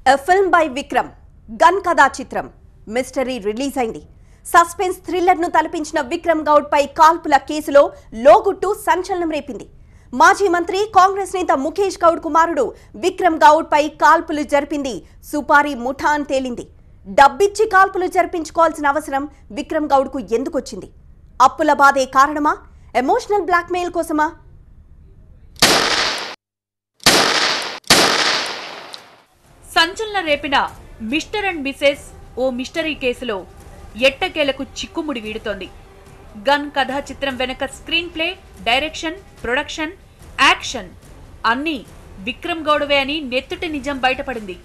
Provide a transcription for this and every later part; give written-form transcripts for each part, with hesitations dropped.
A film by Vikram, gun కథా చిత్రం mystery release అయింది. సస్పెన్స్ థ్రిల్లర్ ను తలపించిన విక్రమ్ గౌడ్ పై కాల్పుల కేసులో లోగుట్టు సంచలనం రేపింది. మాజీ మంత్రి కాంగ్రెస్ నేత ముఖేష్ గౌడ్ కుమారుడు విక్రమ్ గౌడ్ పై కాల్పులు జరిపింది సుపారీ ముఠా అని తేలింది. డబ్బిచ్చి కాల్పులు జరిపించుకోవాల్సిన అవసరం విక్రమ్ గౌడ్ కు ఎందుకొచ్చింది? అప్పుల బాధే కారణమా? ఎమోషనల్ బ్లాక్మెయిల్ కోసమా? సంచలన రేపిన మిస్టర్ అండ్ మిసెస్ ఓ మిస్టరీ కేసులో ఎట్టకేలకు చిక్కుముడి వీడుతోంది. గన్ కథా చిత్రం వెనక screenplay, direction, production, action అన్నీ విక్రమ్ గౌడవే అని నెత్తుటి నిజం బయటపడింది.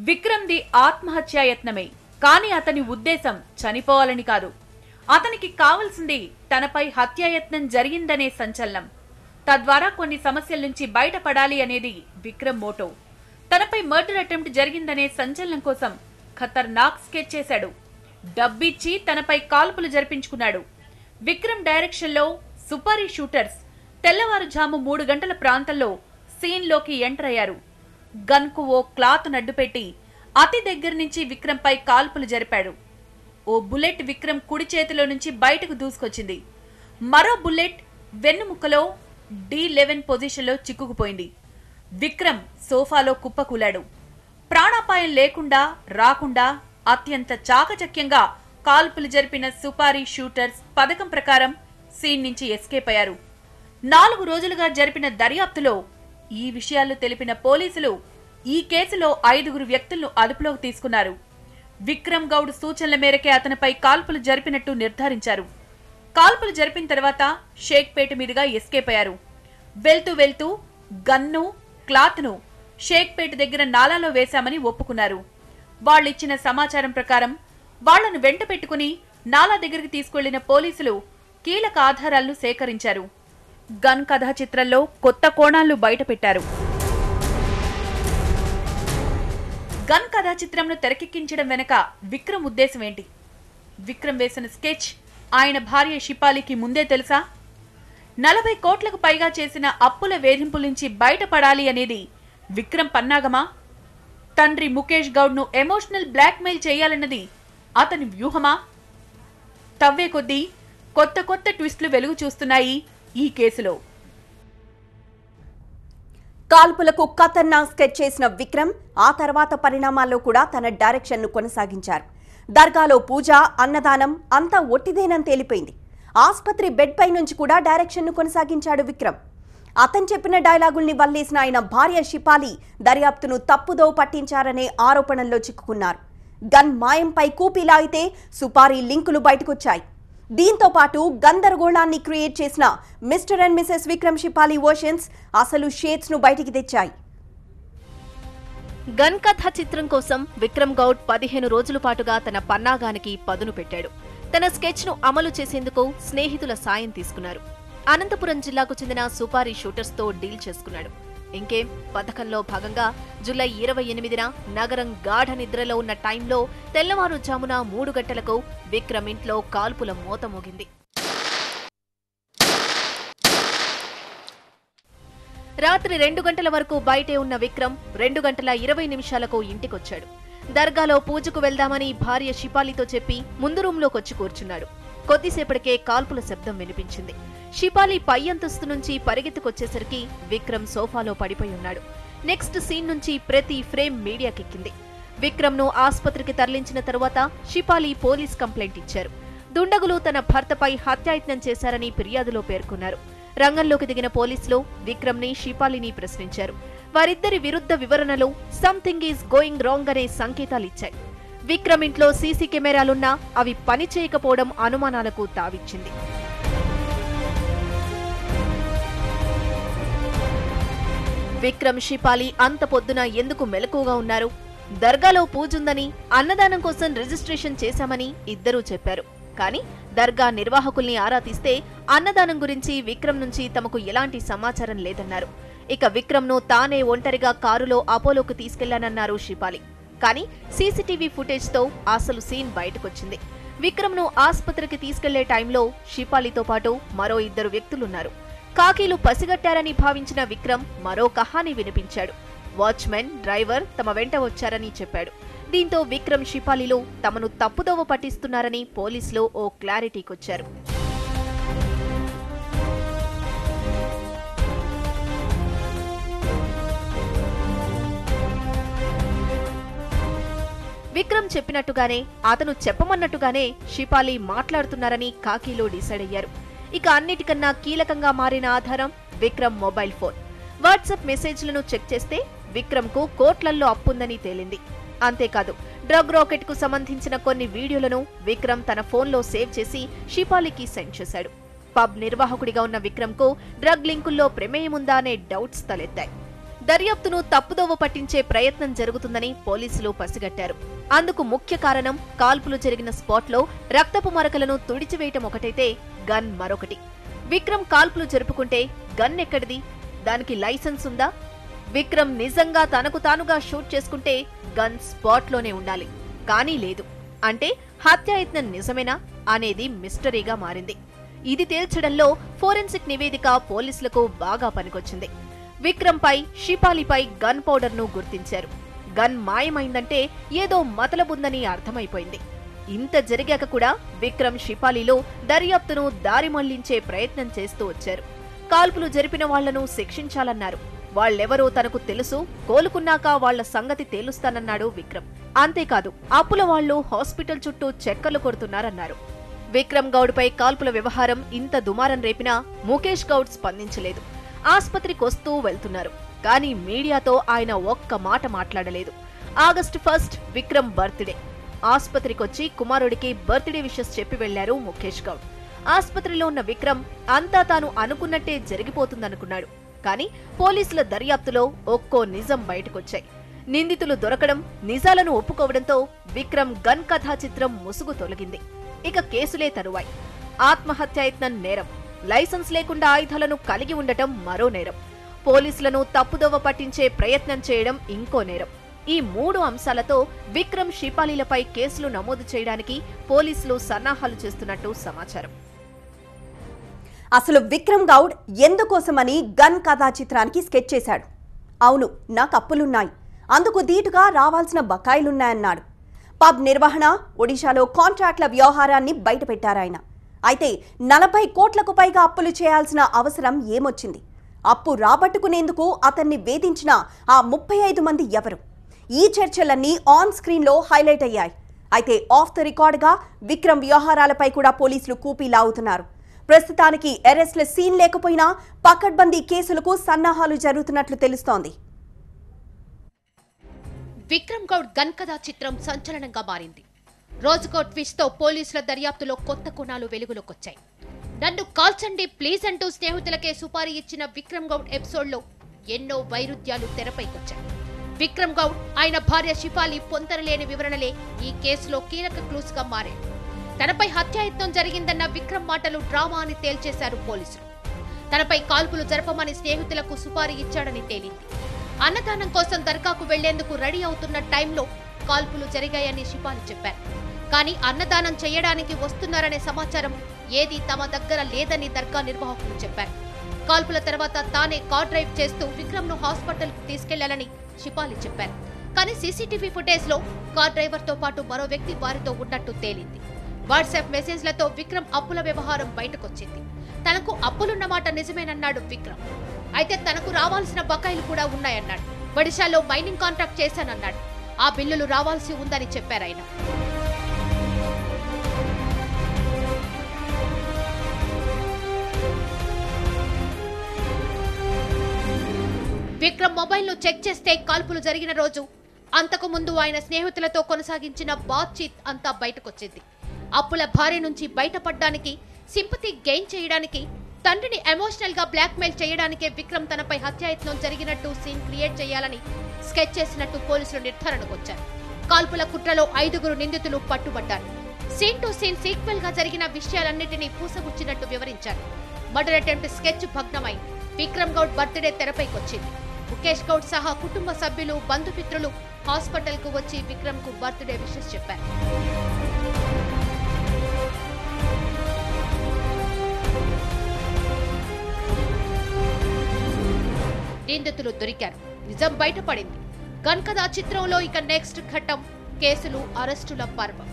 విక్రమ్ది ఆత్మహత్యాయత్నమే, కానీ అతని ఉద్దేశం చనిపోవాలని కాదు. అతనికి కావలసింది తనపై హత్యాయత్నం జరిగిందనే సంచలనం. తద్వారా కొన్ని సమస్యల నుంచి బయటపడాలి అనేది విక్రమ్ మోటో. తనపై మర్డర్ అటెంప్ట్ జరిగిందనే సంచలనం కోసం ఖతర్నాక్ స్కెచ్ చేశాడు. డబ్బిచ్చి తనపై కాల్పులు జరిపించుకున్నాడు. విక్రమ్ డైరెక్షన్లో సుపారీ షూటర్స్ తెల్లవారుజాము 3 గంటల ప్రాంతంలో సీన్లోకి ఎంటర్ అయ్యారు. గన్కు ఓ క్లాత్ నడ్డుపెట్టి అతి దగ్గర నుంచి విక్రమ్ పై కాల్పులు జరిపాడు. ఓ బుల్లెట్ విక్రమ్ కుడి చేతిలో నుంచి బయటకు దూసుకొచ్చింది. మరో బుల్లెట్ వెన్నుముక్కలో D11 పొజిషన్లో చిక్కుకుపోయింది. విక్రమ్ సోఫాలో కుప్పకూలాడు. ప్రాణాపాయం లేకుండా రాకుండా అత్యంత చాకచక్యంగా కాల్పులు జరిపిన సుపారీ షూటర్స్ పథకం ప్రకారం సీన్ నుంచి ఎస్కేప్ అయ్యారు. 4 రోజులుగా జరిపిన దర్యాప్తులో ఈ విషయాలు తెలిపిన పోలీసులు ఈ కేసులో 5 వ్యక్తులను అదుపులోకి తీసుకున్నారు. విక్రమ్ గౌడ్ సూచనల మేరకే అతనిపై కాల్పులు జరిపినట్టు నిర్ధారించారు. కాల్పులు జరిపిన తర్వాత షేక్పేట మీదుగా ఎస్కేప్ అయ్యారు. వెళ్తూ గన్ను, క్లాత్ను షేక్పేట దగ్గర నాలాలో వేశామని ఒప్పుకున్నారు. వాళ్ళిచ్చిన సమాచారం ప్రకారం వాళ్లను వెంట పెట్టుకుని నాలా దగ్గరికి తీసుకెళ్లిన పోలీసులు కీలక ఆధారాలను సేకరించారు. గన్ కథా చిత్రంలో కొత్త కోణాలను బయటపెట్టారు. గన్ కథా చిత్రంను తెరకెక్కించడం వెనక విక్రమ్ ఉద్దేశం ఏంటి? విక్రమ్ వేసిన స్కెచ్ ఆయన భార్య షిపాలికి ముందే తెలుసా? 40 కోట్లకు పైగా చేసిన అప్పుల వేధింపుల నుంచి బయటపడాలి అనేది విక్రమ్ పన్నాగమా? తండ్రి ముఖేష్ గౌడ్ ను ఎమోషనల్ బ్లాక్మెయిల్ చేయాలన్నది అతని వ్యూహమా? తవ్వే కొద్దీ కొత్త ట్విస్టులు వెలుగు చూస్తున్నాయి ఈ కేసులో. కాల్పులకు ఖతర్నాక్ స్కెచ్ చేసిన విక్రమ్ ఆ తర్వాత పరిణామాల్లో కూడా తన డైరెక్షన్ ను కొనసాగించారు. దర్గాలో పూజ, అన్నదానం అంతా ఒట్టిదేనని తేలిపోయింది. ఆస్పత్రి బెడ్ పై నుంచి కూడా డైరెక్షన్ ను కొనసాగించాడు విక్రమ్. అతను చెప్పిన డైలాగుల్ని వల్లేసిన ఆయన భార్య షిపాలి దర్యాప్తును తప్పుదో పట్టించారనే ఆరోపణల్లో చిక్కుకున్నారు. గన్ మాయంపై కూపీలాగితే సుపారీ లింకులు బయటకొచ్చాయి. దీంతో పాటు గందరగోళాన్ని క్రియేట్ చేసిన Mr and Mrs Vikram Shipali versions అసలు షేడ్స్ ను బయటికి తెచ్చాయి. గన్ కథ చిత్రం కోసం విక్రమ్ గౌడ్ 15 రోజుల పాటుగా తన పన్నాగానికి పదును పెట్టాడు. తన స్కెచ్ ను అమలు చేసేందుకు స్నేహితుల సాయం తీసుకున్నారు. అనంతపురం జిల్లాకు చెందిన సుపారీ షూటర్స్ తో డీల్ చేసుకున్నాడు. ఇంకేం, పథకంలో భాగంగా జూలై 28న నగరం గాఢ నిద్రలో ఉన్న టైంలో తెల్లవారుజామున 3 గంటలకు విక్రమ్ ఇంట్లో కాల్పుల మోత మోగింది. రాత్రి 2 గంటల వరకు బయటే ఉన్న విక్రమ్ 2 గంటల 20 నిమిషాలకు ఇంటికొచ్చాడు. దర్గాలో పూజకు వెళ్దామని భార్య షిపాలితో చెప్పి ముందు రూంలోకొచ్చి కూర్చున్నాడు. కొద్దిసేపటికే కాల్పుల శబ్దం వినిపించింది. షిపాలి పై అంతస్తు నుంచి పరిగెత్తుకొచ్చేసరికి విక్రమ్ సోఫాలో పడిపోయి ఉన్నాడు. నెక్స్ట్ సీన్ నుంచి ప్రతి ఫ్రేమ్ మీడియాకెక్కింది. విక్రమ్ ను ఆస్పత్రికి తరలించిన తరువాత షిపాలి పోలీస్ కంప్లైంట్ ఇచ్చారు. దుండగులు తన భర్తపై హత్యాయత్నం చేశారని ఫిర్యాదులో పేర్కొన్నారు. రంగంలోకి దిగిన పోలీసులు విక్రమ్ ని, షిపాలిని ప్రశ్నించారు. వారిద్దరి విరుద్ధ వివరణలు సంథింగ్ ఈజ్ గోయింగ్ రాంగ్ అనే సంకేతాలిచ్చాయి. విక్రమ్ ఇంట్లో సీసీ కెమెరాలున్నా అవి పనిచేయకపోవడం అనుమానాలకు తావిచ్చింది. విక్రమ్, షిపాలి అంత పొద్దున ఎందుకు మెలకువగా ఉన్నారు? దర్గాలో పూజుందని, అన్నదానం కోసం రిజిస్ట్రేషన్ చేశామని ఇద్దరూ చెప్పారు. కానీ దర్గా నిర్వాహకుల్ని ఆరా తీస్తే అన్నదానం గురించి విక్రమ్ నుంచి తమకు ఎలాంటి సమాచారం లేదన్నారు. ఇక విక్రమ్ ను తానే ఒంటరిగా కారులో అపోలోకి తీసుకెళ్లానన్నారు షిపాలి. కానీ సీసీటీవీ ఫుటేజ్ తో అసలు సీన్ బయటకొచ్చింది. విక్రమ్ను ఆస్పత్రికి తీసుకెళ్లే టైంలో షిపాలితో పాటు మరో 2 వ్యక్తులున్నారు. కాకీలు పసిగట్టారని భావించిన విక్రమ్ మరో కహాని వినిపించాడు. వాచ్మెన్, డ్రైవర్ తమ వెంట వచ్చారని చెప్పాడు. దీంతో విక్రమ్, షిపాలిలు తమను తప్పుదోవ పట్టిస్తున్నారని పోలీసులు ఓ క్లారిటీకొచ్చారు. విక్రమ్ చెప్పినట్టుగానే, అతను చెప్పమన్నట్టుగానే షిపాలి మాట్లాడుతున్నారని కాకీలు డిసైడ్ అయ్యారు. ఇక అన్నిటికన్నా కీలకంగా మారిన ఆధారం విక్రమ్ మొబైల్ ఫోన్. వాట్సాప్ మెసేజ్లను చెక్ చేస్తే విక్రమ్కు కోట్లల్లో అప్పుందని తేలింది. అంతేకాదు, డ్రగ్ రాకెట్ కు సంబంధించిన కొన్ని వీడియోలను విక్రమ్ తన ఫోన్లో సేవ్ చేసి షిపాలికి సెండ్ చేశాడు. పబ్ నిర్వాహకుడిగా ఉన్న విక్రమ్కు డ్రగ్ లింకుల్లో ప్రమేయముందా అనే డౌట్స్ తలెత్తాయి. దర్యాప్తును తప్పుదోవ పట్టించే ప్రయత్నం జరుగుతుందని పోలీసులు పసిగట్టారు. అందుకు ముఖ్య కారణం కాల్పులు జరిగిన స్పాట్లో రక్తపు మరకలను తుడిచివేయటం ఒకటైతే గన్ మరొకటి. విక్రమ్ కాల్పులు జరుపుకుంటే గన్ ఎక్కడిది? దానికి లైసెన్స్ ఉందా? విక్రమ్ నిజంగా తనకు తానుగా షూట్ చేసుకుంటే గన్ స్పాట్లోనే ఉండాలి, కానీ లేదు. అంటే హత్యాయత్నం నిజమేనా అనేది మిస్టరీగా మారింది. ఇది తేల్చడంలో ఫోరెన్సిక్ నివేదిక పోలీసులకు బాగా పనికొచ్చింది. విక్రమ్ పై, షిపాలిపై గన్ పౌడర్ ను గుర్తించారు. గన్ మాయమైందంటే ఏదో మతలబుందని అర్థమైపోయింది. ఇంత జరిగాక కూడా విక్రమ్, షిపాలిలో దర్యాప్తును దారి మళ్లించే ప్రయత్నం చేస్తూ వచ్చారు. కాల్పులు జరిపిన వాళ్లను శిక్షించాలన్నారు. వాళ్లెవరో తనకు తెలుసు, కోలుకున్నాక వాళ్ల సంగతి తేలుస్తానన్నాడు విక్రమ్. అంతేకాదు, అప్పుల వాళ్లు హాస్పిటల్ చుట్టూ చక్కర్లు కొడుతున్నారన్నారు. విక్రమ్ గౌడ్పై కాల్పుల వ్యవహారం ఇంత దుమారం రేపినా ముఖేష్ గౌడ్ స్పందించలేదు. ఆస్పత్రికొస్తూ వెళ్తున్నారు, కానీ మీడియాతో ఆయన ఒక్క మాట మాట్లాడలేదు. August 1 Vikram birthday. ఆస్పత్రికొచ్చి కుమారుడికి బర్త్డే విషెస్ చెప్పి వెళ్లారు ముఖేష్ గౌడ్. ఆస్పత్రిలో ఉన్న విక్రమ్ అంతా తాను అనుకున్నట్టే జరిగిపోతుందనుకున్నాడు. కానీ పోలీసుల దర్యాప్తులో ఒక్కో నిజం బయటకొచ్చాయి. నిందితులు దొరకడం, నిజాలను ఒప్పుకోవడంతో విక్రమ్ గన్ కథా చిత్రం ముసుగు తొలగింది. ఇక కేసులే తరువాయి. ఆత్మహత్యాయత్నం నేరం, లైసెన్స్ లేకుండా ఆయుధాలను కలిగి ఉండటం మరో నేరం, పోలీసులను తప్పుదోవ పట్టించే ప్రయత్నం చేయడం ఇంకో నేరం. ఈ 3 అంశాలతో విక్రమ్, షిపాలిలపై కేసులు నమోదు చేయడానికి పోలీసులు సన్నాహాలు చేస్తున్నట్టు సమాచారం. అసలు విక్రమ్ గౌడ్ ఎందుకోసమని గన్ కథా చిత్రానికి స్కెచ్ చేశాడు? అవును, నాకు అప్పులున్నాయి, అందుకు దీటుగా రావాల్సిన బకాయిలున్నాయన్నాడు. పబ్ నిర్వహణ, ఒడిశాలో కాంట్రాక్ట్ల వ్యవహారాన్ని బయటపెట్టారాయన. అయితే 40 కోట్లకు పైగా అప్పులు చేయాల్సిన అవసరం ఏమొచ్చింది? అప్పు రాబట్టుకునేందుకు అతన్ని వేధించిన ఆ 35 మంది ఎవరు? ఈ చర్చలన్నీ ఆన్ స్క్రీన్లో హైలైట్ అయ్యాయి. అయితే ఆఫ్ ద రికార్డుగా విక్రమ్ వ్యవహారాలపై కూడా పోలీసులు కూపీ లాగుతున్నారు. ప్రస్తుతానికి అరెస్ట్ల సీన్ లేకపోయినా పకడ్బందీ కేసులకు సన్నాహాలు జరుగుతున్నట్లు తెలుస్తోంది. విక్రమ్ గౌడ్ గన్ కథా చిత్రం సంచలనంగా మారింది. రోజుకో ట్విస్ట్ తో పోలీసుల దర్యాప్తులో కొత్త కోణాలు వెలుగులోకొచ్చాయి. నన్ను కాల్చండి ప్లీజ్ అంటూ స్నేహితులకే సుపారీ ఇచ్చిన విక్రమ్ గౌడ్ ఎపిసోడ్లో ఎన్నో వైరుధ్యాలు తెరపైకొచ్చాయి. విక్రమ్ గౌడ్, ఆయన భార్య షిపాలి పొంతనలేని వివరణలే ఈ కేసులో కీలక క్లూస్ గా మారాయి. తనపై హత్యాయత్నం జరిగిందన్న విక్రమ్ మాటలు డ్రామా అని తేల్చేశారు పోలీసులు. తనపై కాల్పులు జరపమని స్నేహితులకు సుపారీ ఇచ్చాడని తేలింది. అన్నదానం కోసం దర్గాకు వెళ్లేందుకు రెడీ అవుతున్న టైంలో కాల్పులు జరిగాయని షిపాలి చెప్పారు. కానీ అన్నదానం చేయడానికి వస్తున్నారనే సమాచారం ఏదీ తమ దగ్గర లేదని దర్గా నిర్వాహకులు చెప్పారు. కాల్పుల తర్వాత తానే కార్ డ్రైవ్ చేస్తూ విక్రమ్ ను హాస్పిటల్ కు తీసుకెళ్లాలని షిపాలి చెప్పారు. కానీ సీసీటీవీ ఫుటేజ్ లో కార్ డ్రైవర్ తో పాటు మరో వ్యక్తి వారితో ఉన్నట్టు తేలింది. వాట్సాప్ మెసేజ్లతో విక్రమ్ అప్పుల వ్యవహారం బయటకొచ్చింది. తనకు అప్పులున్నమాట నిజమేనన్నాడు విక్రమ్. అయితే తనకు రావాల్సిన బకాయిలు కూడా ఉన్నాయన్నాడు. ఒడిశాలో మైనింగ్ కాంట్రాక్ట్ చేశానన్నాడు. ఆ బిల్లులు రావాల్సి ఉందని చెప్పారాయన. విక్రమ్ మొబైల్ ను చెక్ చేస్తే కాల్పులు జరిగిన రోజు, అంతకు ముందు ఆయన స్నేహితులతో కొనసాగించిన బాత్చీత్ అంతా బయటకొచ్చింది. అప్పుల భారీ నుంచి బయటపడ్డానికి, సింపతి గెయిన్ చేయడానికి, తండ్రిని ఎమోషనల్ గా బ్లాక్మెయిల్ చేయడానికే విక్రమ్ తనపై హత్యాయత్నం జరిగినట్టు సీన్ క్రియేట్ చేయాలని స్కెచ్ చేసినట్టు పోలీసులు నిర్ధారణకొచ్చారు. కాల్పుల కుట్రలో 5గురు నిందితులు పట్టుబడ్డారు. సీన్ టు సీన్ సీక్వెల్ గా జరిగిన విషయాలన్నింటినీ పూసగుచ్చినట్టు వివరించారు. మర్డర్ అటెంప్ట్ స్కెచ్ భగ్నమై విక్రమ్ గౌడ్ బర్త్డే తెరపైకొచ్చింది. ముఖేష్ గౌడ్ సహా కుటుంబ సభ్యులు, బంధుమిత్రులు హాస్పిటల్ కు వచ్చి విక్రమ్ కు బర్త్డే విషెస్ చెప్పారు. నిందితులు దొరికారు. నిజం బయటపడింది. గన్కథ చిత్రంలో ఇక నెక్స్ట్ ఘట్టం కేసులు, అరెస్టుల పర్వం.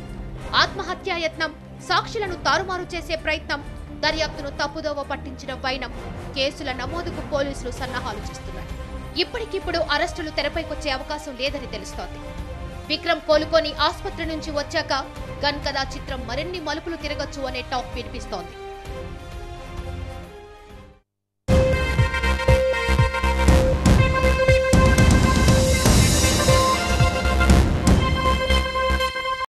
ఆత్మహత్యాయత్నం, సాక్షులను తారుమారు చేసే ప్రయత్నం, దర్యాప్తును తప్పుదోవ పట్టించిన వైనం, కేసుల నమోదుకు పోలీసులు సన్నాహాలు చేస్తున్నారు. ఇప్పటికిప్పుడు అరెస్టులు తెరపైకొచ్చే అవకాశం లేదని తెలుస్తోంది. విక్రమ్ కోలుకొని ఆసుపత్రి నుంచి వచ్చాక గన్కథ చిత్రం మరిన్ని మలుపులు తిరగొచ్చు అనే టాక్ వినిపిస్తోంది.